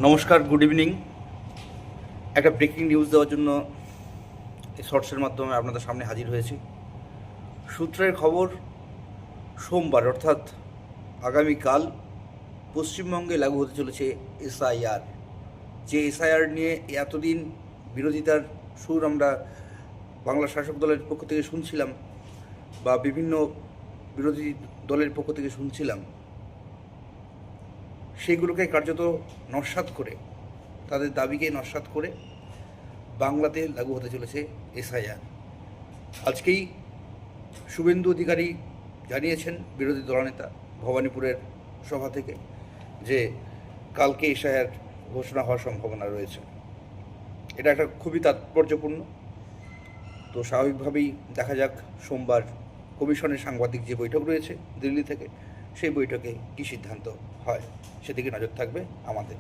নমস্কার, good evening. একটা breaking news দেওয়ার জন্য এই শর্টসের মাধ্যমে আপনাদের সামনে হাজির হয়েছি। সূত্রের খবর, সোমবার অর্থাৎ আগামীকাল পশ্চিমবঙ্গে লাগু হতে চলেছে এসআইআর। যে এসআইআর নিয়ে এতদিন বিরোধিতার সুর আমরা বাংলা শাসক দলের পক্ষ থেকে শুনছিলাম বা বিভিন্ন বিরোধী দলের পক্ষ থেকে শুনছিলাম, সেইগুলোকে কার্যত নস্যাৎ করে, তাদের দাবিকে নস্যাৎ করে বাংলাতে লাগু হতে চলেছে এসআইআর। আজকেই শুভেন্দু অধিকারী জানিয়েছেন, বিরোধী দলনেতা, ভবানীপুরের সভা থেকে, যে কালকে এসআইআর ঘোষণা হওয়ার সম্ভাবনা রয়েছে। এটা একটা খুবই তাৎপর্যপূর্ণ। তো স্বাভাবিকভাবেই দেখা যাক সোমবার কমিশনের সাংবাদিক যে বৈঠক রয়েছে দিল্লি থেকে, সেই বৈঠকে কী সিদ্ধান্ত হয়, সেদিকে নজর থাকবে আমাদের।